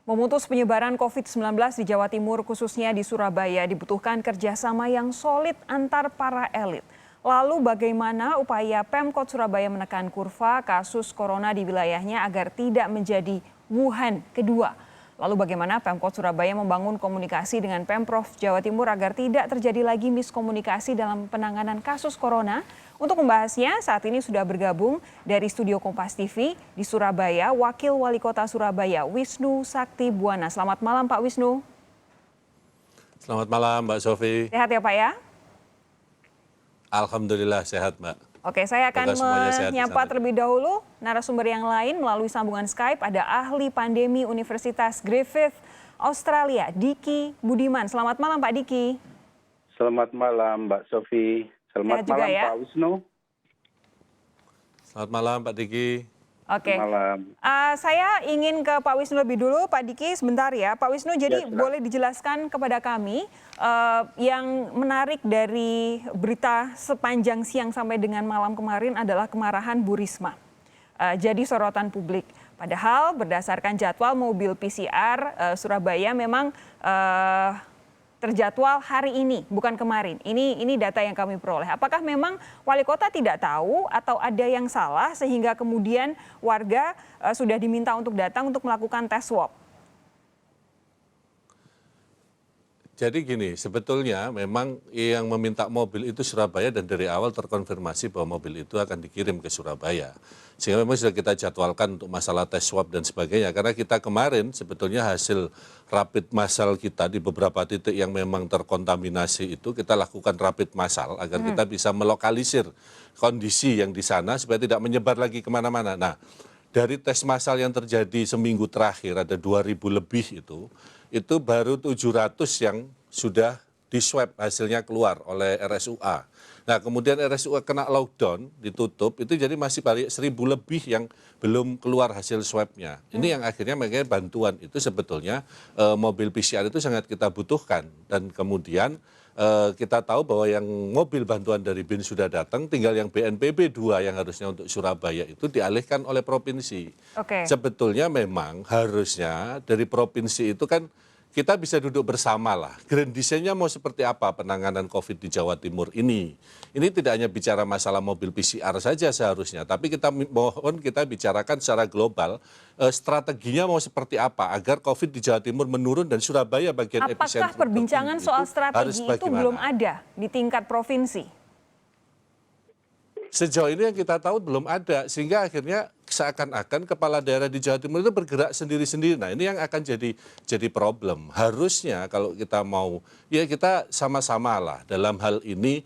Memutus penyebaran COVID-19 di Jawa Timur, khususnya di Surabaya, dibutuhkan kerjasama yang solid antar para elit. Lalu bagaimana upaya Pemkot Surabaya menekan kurva kasus corona di wilayahnya agar tidak menjadi Wuhan kedua? Lalu bagaimana Pemkot Surabaya membangun komunikasi dengan Pemprov Jawa Timur agar tidak terjadi lagi miskomunikasi dalam penanganan kasus corona? Untuk membahasnya, saat ini sudah bergabung dari Studio Kompas TV di Surabaya, Wakil Wali Kota Surabaya, Wisnu Sakti Buwana. Selamat malam Pak Wisnu. Selamat malam Mbak Sofi. Sehat ya Pak ya? Alhamdulillah sehat Mbak. Oke, saya akan menyapa terlebih dahulu narasumber yang lain melalui sambungan Skype. Ada ahli pandemi Universitas Griffith, Australia, Diki Budiman. Selamat malam Pak Diki. Selamat malam Mbak Sofi. Selamat malam ya? Pak Wisnu. Selamat malam Pak Diki. Oke, saya ingin ke Pak Wisnu lebih dulu, Pak Diki sebentar ya. Pak Wisnu, jadi boleh dijelaskan kepada kami yang menarik dari berita sepanjang siang sampai dengan malam kemarin adalah kemarahan Bu Risma. Jadi sorotan publik. Padahal berdasarkan jadwal mobil PCR Surabaya memang terjadwal hari ini, bukan kemarin. Ini data yang kami peroleh. Apakah memang wali kota tidak tahu atau ada yang salah sehingga kemudian warga sudah diminta untuk datang untuk melakukan tes swab? Jadi gini, sebetulnya memang yang meminta mobil itu Surabaya dan dari awal terkonfirmasi bahwa mobil itu akan dikirim ke Surabaya. Sehingga memang sudah kita jadwalkan untuk masalah tes swab dan sebagainya. Karena kita kemarin sebetulnya hasil rapid massal kita di beberapa titik yang memang terkontaminasi itu kita lakukan rapid massal agar kita bisa melokalisir kondisi yang di sana supaya tidak menyebar lagi kemana-mana. Nah, dari tes massal yang terjadi seminggu terakhir ada 2.000 lebih itu baru 700 yang sudah di-swab hasilnya keluar oleh RSUA. Nah kemudian RSUA kena lockdown, ditutup, itu jadi masih balik 1.000 lebih yang belum keluar hasil swabnya. Ini yang akhirnya makanya bantuan itu sebetulnya mobil PCR itu sangat kita butuhkan. Dan kemudian kita tahu bahwa yang mobil bantuan dari BIN sudah datang, tinggal yang BNPB 2 yang harusnya untuk Surabaya itu dialihkan oleh provinsi. Sebetulnya memang harusnya dari provinsi itu kan kita bisa duduk bersama lah. Grand design-nya mau seperti apa penanganan COVID di Jawa Timur ini. Ini tidak hanya bicara masalah mobil PCR saja seharusnya, tapi kita mohon kita bicarakan secara global strateginya mau seperti apa agar COVID di Jawa Timur menurun dan Surabaya bagian epicentrum. Apakah perbincangan soal strategi itu belum ada di tingkat provinsi? Sejauh ini yang kita tahu belum ada, sehingga akhirnya seakan-akan kepala daerah di Jawa Timur itu bergerak sendiri-sendiri. Nah ini yang akan jadi problem. Harusnya kalau kita mau, ya kita sama-sama lah dalam hal ini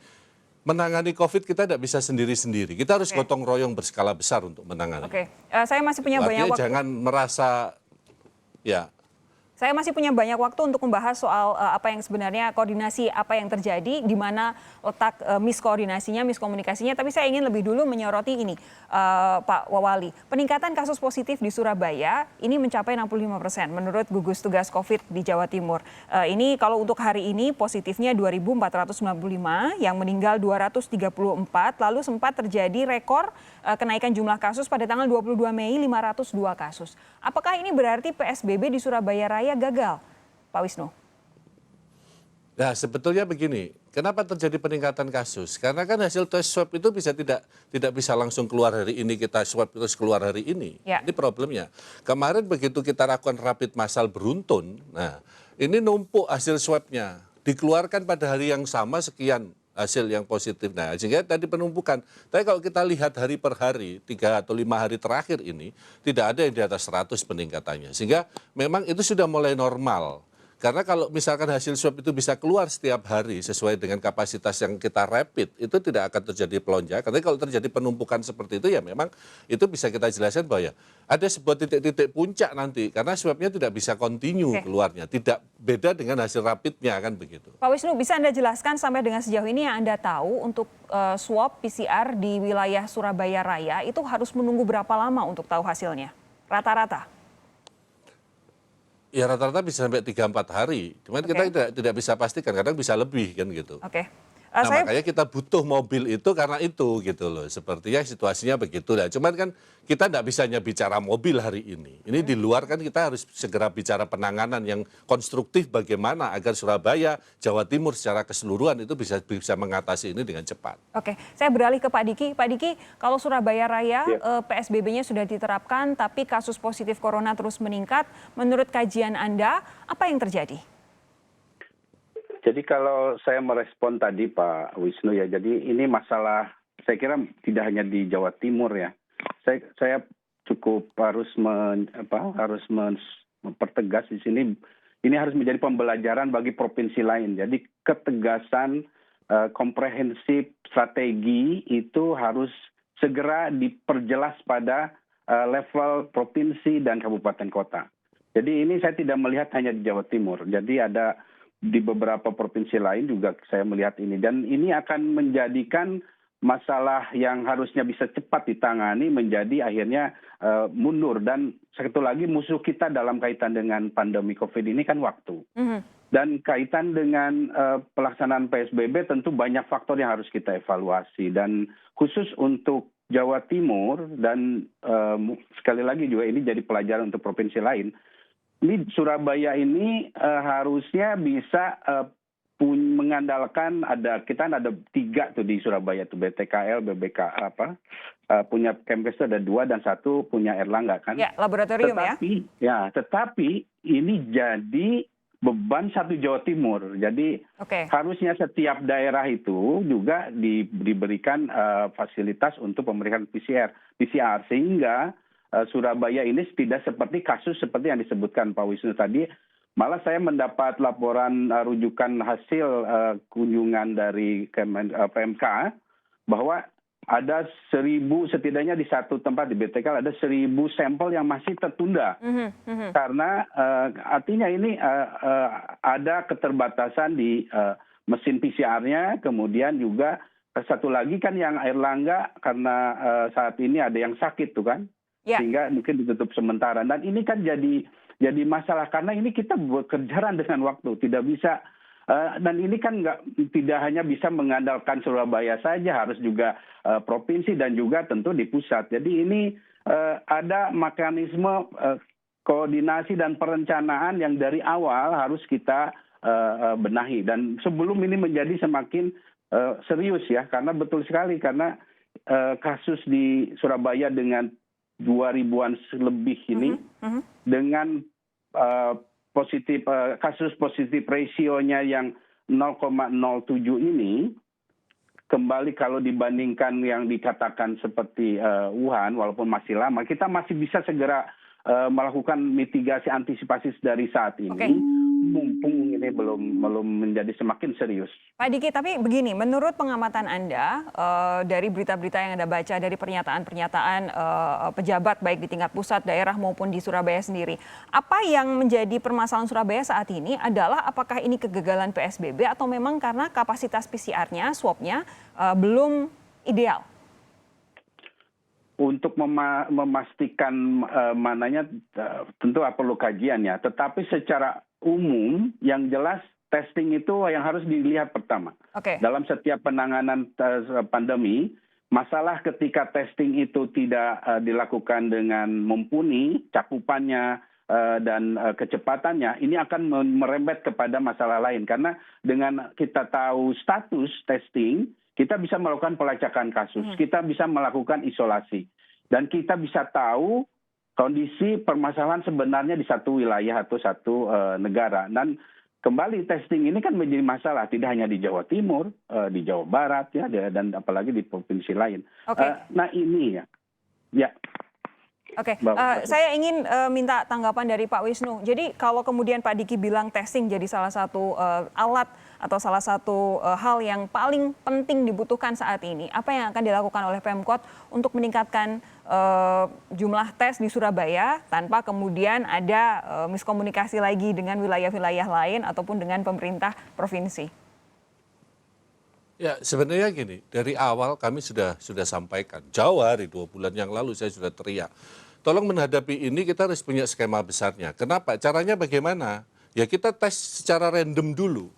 menangani COVID kita tidak bisa sendiri-sendiri. Kita harus gotong royong berskala besar untuk menangani. Saya masih punya banyak waktu. Jangan merasa, ya. Saya masih punya banyak waktu untuk membahas soal apa yang sebenarnya koordinasi apa yang terjadi, di mana letak miskomunikasinya. Tapi saya ingin lebih dulu menyoroti ini, Pak Wawali. Peningkatan kasus positif di Surabaya ini mencapai 65% menurut gugus tugas COVID di Jawa Timur. Ini kalau untuk hari ini positifnya 2.495, yang meninggal 234, lalu sempat terjadi rekor kenaikan jumlah kasus pada tanggal 22 Mei 502 kasus. Apakah ini berarti PSBB di Surabaya Raya gagal, Pak Wisnu? Nah sebetulnya begini, kenapa terjadi peningkatan kasus? Karena kan hasil tes swab itu tidak bisa langsung keluar hari ini, kita swab terus keluar hari ini. Ini problemnya. Kemarin begitu kita lakukan rapid massal beruntun, nah ini numpuk hasil swabnya, dikeluarkan pada hari yang sama sekian hasil yang positif. Nah, sehingga tadi penumpukan. Tapi kalau kita lihat hari per hari, 3 atau 5 hari terakhir ini, tidak ada yang di atas 100 peningkatannya. Sehingga memang itu sudah mulai normal. Karena kalau misalkan hasil swab itu bisa keluar setiap hari sesuai dengan kapasitas yang kita rapid, itu tidak akan terjadi pelonjakan. Tapi kalau terjadi penumpukan seperti itu ya memang itu bisa kita jelaskan bahwa ya ada sebuah titik-titik puncak nanti karena swabnya tidak bisa kontinu keluarnya. Tidak beda dengan hasil rapidnya kan begitu. Pak Wisnu, bisa Anda jelaskan sampai dengan sejauh ini yang Anda tahu untuk swab PCR di wilayah Surabaya Raya itu harus menunggu berapa lama untuk tahu hasilnya? Rata-rata? Ya rata-rata bisa sampai 3-4 hari. Cuman kita tidak bisa pastikan, kadang bisa lebih kan gitu. Nah, Saya makanya kita butuh mobil itu karena itu gitu loh. Sepertinya situasinya begitu lah. Cuman kan kita tidak bisa hanya bicara mobil hari ini. Ini di luar kan kita harus segera bicara penanganan yang konstruktif bagaimana agar Surabaya, Jawa Timur secara keseluruhan itu bisa mengatasi ini dengan cepat. Oke, saya beralih ke Pak Diki. Pak Diki, kalau Surabaya Raya Ya. PSBB-nya sudah diterapkan, tapi kasus positif corona terus meningkat. Menurut kajian Anda, apa yang terjadi? Jadi kalau saya merespon tadi Pak Wisnu ya, jadi ini masalah saya kira tidak hanya di Jawa Timur ya. Saya cukup harus mempertegas di sini. Ini harus menjadi pembelajaran bagi provinsi lain. Jadi ketegasan komprehensif strategi itu harus segera diperjelas pada level provinsi dan kabupaten kota. Jadi ini saya tidak melihat hanya di Jawa Timur. Jadi ada di beberapa provinsi lain juga saya melihat ini. Dan ini akan menjadikan masalah yang harusnya bisa cepat ditangani menjadi akhirnya mundur. Dan satu lagi musuh kita dalam kaitan dengan pandemi COVID ini kan waktu. Dan kaitan dengan pelaksanaan PSBB tentu banyak faktor yang harus kita evaluasi. Dan khusus untuk Jawa Timur dan sekali lagi juga ini jadi pelajaran untuk provinsi lain. Ini Surabaya ini harusnya bisa mengandalkan kita ada 3 tuh di Surabaya tuh BTKL, BBK punya Kemkes ada 2 dan 1 punya Erlangga kan. Ya, laboratorium Tetapi ini jadi beban satu Jawa Timur. Jadi harusnya setiap daerah itu juga diberikan fasilitas untuk pemeriksaan PCR sehingga Surabaya ini tidak seperti kasus seperti yang disebutkan Pak Wisnu tadi. Malah saya mendapat laporan rujukan hasil kunjungan dari PMK bahwa ada 1.000 setidaknya di satu tempat di BTK ada 1.000 sampel yang masih tertunda. Karena artinya ini ada keterbatasan di mesin PCR-nya, kemudian juga satu lagi kan yang Airlangga karena saat ini ada yang sakit tuh kan. Sehingga mungkin ditutup sementara. Dan ini kan jadi masalah karena ini kita bekerjaan dengan waktu, tidak bisa dan ini kan tidak hanya bisa mengandalkan Surabaya saja, harus juga provinsi dan juga tentu di pusat. Jadi ini ada mekanisme koordinasi dan perencanaan yang dari awal harus kita benahi. Dan sebelum ini menjadi semakin serius ya, karena betul sekali karena kasus di Surabaya dengan 2.000-an lebih ini dengan kasus positif rasionya yang 0,07 ini kembali kalau dibandingkan yang dikatakan seperti Wuhan walaupun masih lama kita masih bisa segera melakukan mitigasi antisipasi dari saat ini mumpung ini belum menjadi semakin serius. Pak Diki, tapi begini, menurut pengamatan Anda dari berita-berita yang Anda baca, dari pernyataan-pernyataan pejabat baik di tingkat pusat, daerah maupun di Surabaya sendiri, apa yang menjadi permasalahan Surabaya saat ini adalah apakah ini kegagalan PSBB atau memang karena kapasitas PCR-nya, swab-nya belum ideal? Untuk memastikan mananya tentu perlu kajian ya, tetapi secara umum yang jelas testing itu yang harus dilihat pertama. Dalam setiap penanganan pandemi, masalah ketika testing itu tidak dilakukan dengan mumpuni, cakupannya dan kecepatannya, ini akan merembet kepada masalah lain. Karena dengan kita tahu status testing, kita bisa melakukan pelacakan kasus, kita bisa melakukan isolasi. Dan kita bisa tahu kondisi permasalahan sebenarnya di satu wilayah atau satu negara. Dan kembali testing ini kan menjadi masalah tidak hanya di Jawa Timur, di Jawa Barat ya, dan apalagi di provinsi lain. Nah ini ya. Saya ingin minta tanggapan dari Pak Wisnu. Jadi kalau kemudian Pak Diki bilang testing jadi salah satu alat atau salah satu hal yang paling penting dibutuhkan saat ini, apa yang akan dilakukan oleh Pemkot untuk meningkatkan jumlah tes di Surabaya tanpa kemudian ada miskomunikasi lagi dengan wilayah-wilayah lain ataupun dengan pemerintah provinsi? Ya sebenarnya gini, dari awal kami sudah sampaikan, jauh hari 2 bulan yang lalu saya sudah teriak, tolong menghadapi ini kita harus punya skema besarnya. Kenapa? Caranya bagaimana? Ya kita tes secara random dulu.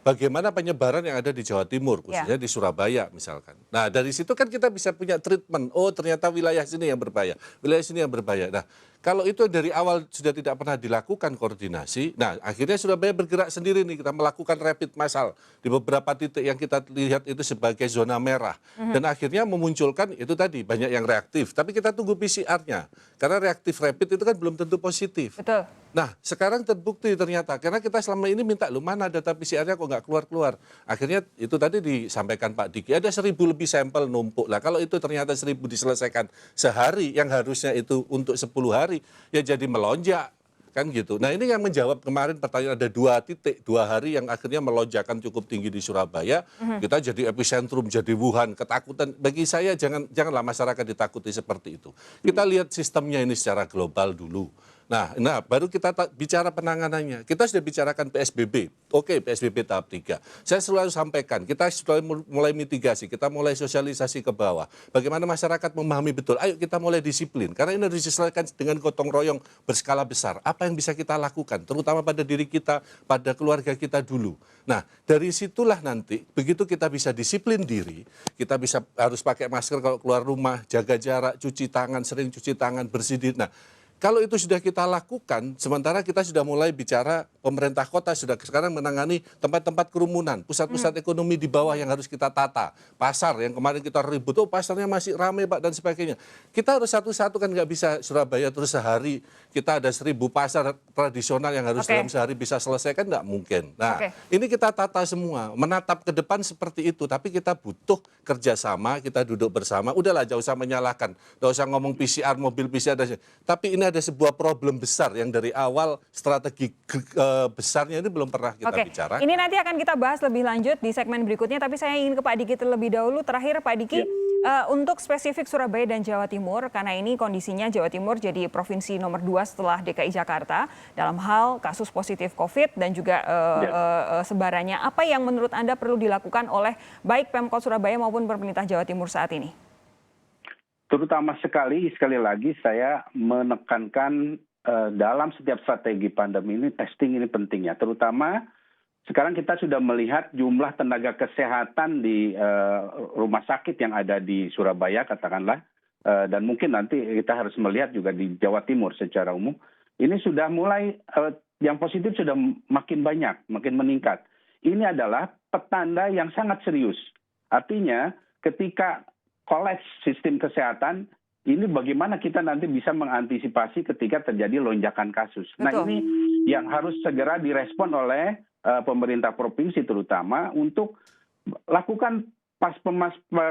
bagaimana penyebaran yang ada di Jawa Timur, khususnya di Surabaya misalkan. Nah dari situ kan kita bisa punya treatment, oh ternyata wilayah sini yang berbahaya, wilayah sini yang berbahaya. Nah kalau itu dari awal sudah tidak pernah dilakukan koordinasi, nah akhirnya Surabaya bergerak sendiri nih, kita melakukan rapid massal di beberapa titik yang kita lihat itu sebagai zona merah. Dan akhirnya memunculkan itu tadi, banyak yang reaktif, tapi kita tunggu PCR-nya. Karena reaktif rapid itu kan belum tentu positif. Betul. Nah sekarang terbukti ternyata, karena kita selama ini minta, lu mana data PCR-nya kok nggak keluar-keluar. Akhirnya itu tadi disampaikan Pak Diki, ada 1.000 lebih sampel numpuk. Lah kalau itu ternyata 1.000 diselesaikan sehari, yang harusnya itu untuk 10 hari, ya jadi melonjak kan gitu. Nah ini yang menjawab kemarin pertanyaan, ada 2 titik 2 hari yang akhirnya melonjakan cukup tinggi di Surabaya. Kita jadi epicentrum, jadi Wuhan, ketakutan. Bagi saya janganlah masyarakat ditakuti seperti itu. Kita lihat sistemnya ini secara global dulu. Nah baru kita bicara penanganannya. Kita sudah bicarakan PSBB. Oke, PSBB tahap 3. Saya selalu sampaikan, kita sudah mulai mitigasi, kita mulai sosialisasi ke bawah. Bagaimana masyarakat memahami betul, ayo kita mulai disiplin. Karena ini harus diselesaikan dengan gotong royong berskala besar. Apa yang bisa kita lakukan, terutama pada diri kita, pada keluarga kita dulu. Nah, dari situlah nanti, begitu kita bisa disiplin diri, kita bisa harus pakai masker kalau keluar rumah, jaga jarak, cuci tangan, sering cuci tangan, bersih diri. Nah, kalau itu sudah kita lakukan, sementara kita sudah mulai bicara pemerintah kota sudah sekarang menangani tempat-tempat kerumunan, pusat-pusat ekonomi di bawah yang harus kita tata. Pasar yang kemarin kita ribut, oh pasarnya masih ramai Pak dan sebagainya. Kita harus satu-satu kan nggak bisa Surabaya terus sehari kita ada 1.000 pasar tradisional yang harus dalam sehari bisa selesaikan, nggak mungkin. Nah ini kita tata semua, menatap ke depan seperti itu, tapi kita butuh kerjasama, kita duduk bersama. Udahlah jauh usah menyalahkan, nggak usah ngomong PCR, mobil PCR, tapi ini ada sebuah problem besar yang dari awal strategi besarnya ini belum pernah kita bicarakan. Ini nanti akan kita bahas lebih lanjut di segmen berikutnya, tapi saya ingin ke Pak Diki terlebih dahulu. Terakhir Pak Diki, untuk spesifik Surabaya dan Jawa Timur, karena ini kondisinya Jawa Timur jadi provinsi nomor 2 setelah DKI Jakarta dalam hal kasus positif COVID dan juga sebarannya. Apa yang menurut Anda perlu dilakukan oleh baik Pemkot Surabaya maupun pemerintah Jawa Timur saat ini? Terutama sekali lagi saya menekankan dalam setiap strategi pandemi ini testing ini pentingnya. Terutama sekarang kita sudah melihat jumlah tenaga kesehatan di rumah sakit yang ada di Surabaya katakanlah, dan mungkin nanti kita harus melihat juga di Jawa Timur secara umum. Ini sudah mulai yang positif sudah makin banyak, makin meningkat. Ini adalah petanda yang sangat serius. Artinya ketika kolaps sistem kesehatan, ini bagaimana kita nanti bisa mengantisipasi ketika terjadi lonjakan kasus. Betul. Nah ini yang harus segera direspon oleh pemerintah provinsi terutama untuk lakukan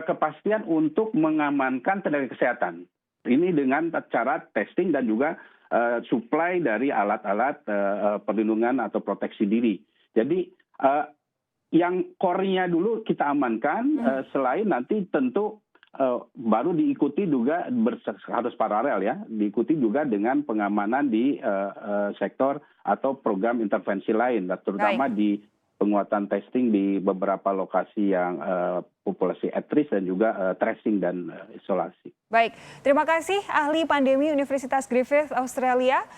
kepastian untuk mengamankan tenaga kesehatan. Ini dengan cara testing dan juga supply dari alat-alat perlindungan atau proteksi diri. Jadi yang core-nya dulu kita amankan, selain nanti tentu baru diikuti juga harus paralel ya, diikuti juga dengan pengamanan di sektor atau program intervensi lain, terutama di penguatan testing di beberapa lokasi yang populasi at risk dan juga tracing dan isolasi. Baik, terima kasih ahli pandemi Universitas Griffith Australia,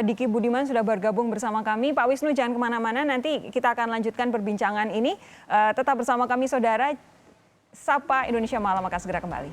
Diki Budiman sudah bergabung bersama kami. Pak Wisnu jangan kemana-mana, nanti kita akan lanjutkan perbincangan ini. Tetap bersama kami saudara. Sapa Indonesia Malam akan segera kembali.